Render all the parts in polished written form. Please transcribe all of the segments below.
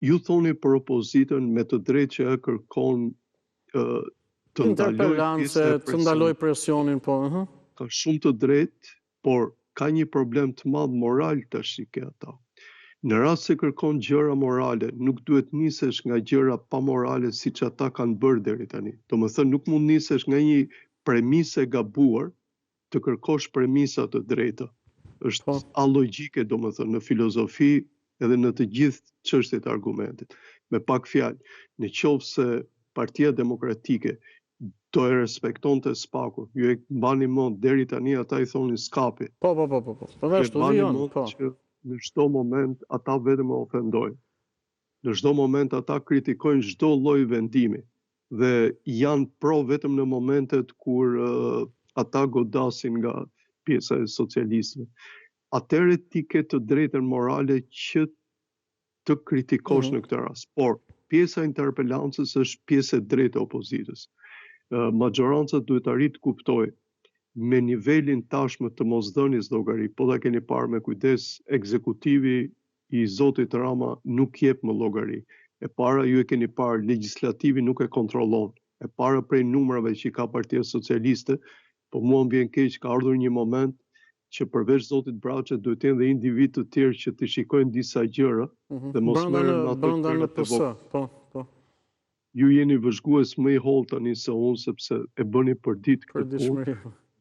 ju thoni për opozitën me të drejtë që e kërkon të ndaloj presionin, po. Ka shumë të drejtë, por ka një problem të madh moral tash ke ata. Në rast se kërkon gjëra morale, nuk duhet nisesh nga gjëra pa morale siç ata kanë bërë deri tani. Domethënë nuk mund nisesh nga një premise gabuar të kërkosh premisa të drejta. Është alogjike domethënë në filozofi edhe në të gjithë çështjet e argumentit. Me pak fjalë, në qoftë se Partia Demokratike do e respektonte Spakun, ju e mbani mend deri tani ata i thonin Skapi. Po. Ashtu vijon, po. Në çdo moment ata vetëm e ofendojnë. Në çdo moment ata kritikojnë çdo lloj vendimi dhe janë pro vetëm në momentet kur ata godasin nga pjesa e socialistëve. Atëherë ti ke të drejtën morale që të kritikosh në këtë rast. Por pjesa e interpelancës është pjesë e drejtë e opozitës. Maggjoranca duhet të arrijë të kuptojë me nivelin tashmë të mosdhënies llogari, po ta keni parë me kujdes, ekzekutivi i zotit Rama nuk jep më llogari. E para ju e keni parë, legislativi nuk e kontrollon. E para prej numrave që ka Partia Socialiste, po mua më vjen keq ka ardhur një moment që përveç zotit Braçe duhet të jenë dhe individ të tjerë që të shikojnë disa gjëra dhe mos merren me ato gjëra të vogla. Po. Ju jeni vëzhgues më i holl tani se unë sepse e bëni për ditë këtë punë.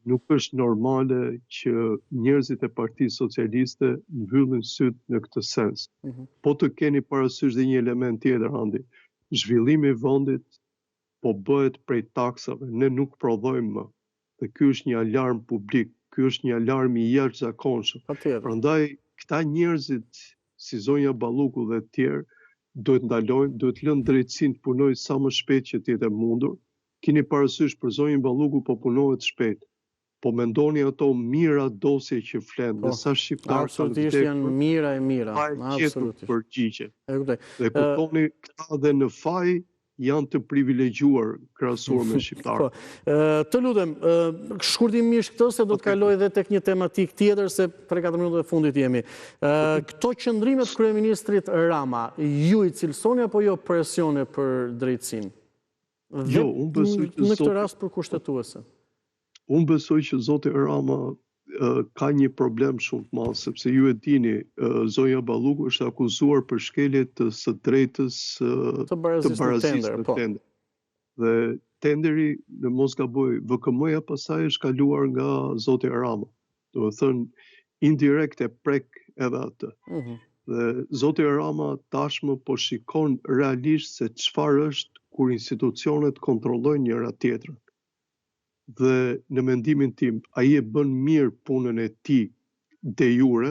Nuk është normale që njerëzit e Partisë Socialiste mbyllin syt në këtë sens. Po të keni parasysh dhe një element tjetër, Andi. Zhvillimi i vendit po bëhet prej taksave, ne nuk prodhojmë më. Dhe ky është një alarm publik, ky është një alarm i jashtëzakonshëm. Prandaj këta njerëzit si zonja Balluku dhe të tjerë duhet ndalojnë, duhet lënë drejtësinë të punojë sa më shpejt që të jetë mundur. Keni parasysh për zonjën Balluku po punohet shpejt. Po mendoni ato mira dosje që flen, dhe sa shqiptarë absolutisht janë mira e mira, absolutisht. Përgjigje. Dhe kuptoni këta dhe në faj janë të privilegjuar krahasuar me shqiptarët. Të lutem, shkurtimisht këtë se do të kaloj edhe tek një tematik tjetër se për 4 minutat e fundit jemi. Këto qëndrimet kryeministrit Rama, ju i cilësoni apo jo presione për drejtësinë? Jo, unë besoj që në këtë rast për kushtetuese. Unë besoj që zoti Rama ka një problem shumë të madh, sepse ju e dini, zonja Balluku është akuzuar për shkelje të së drejtës të barazisë në tender. Dhe tenderi, në mos gaboj, VKM-ja pasaj është kaluar nga zoti Rama. Do të thënë, indirekt e prek edhe atë. Dhe zoti Rama tashmë po shikon realisht se çfarë është kur institucionet kontrollojnë njëra tjetrën. Dhe në mendimin tim, ai e bën mirë punën e tij de jure,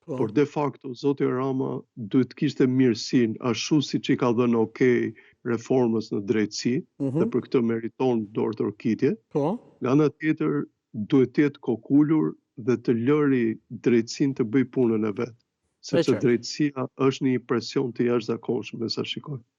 por de facto zoti Rama duhet të kishte mirësinë ashtu siç i ka dhënë okay reformës në drejtësi, dhe për këtë meriton dorë torkitje. Nga ana tjetër duhet të jetë kokulur dhe të lëri drejtësinë të bëj punën e vet, sepse drejtësia është një presion të jashtëzakonshëm me sa shikoj.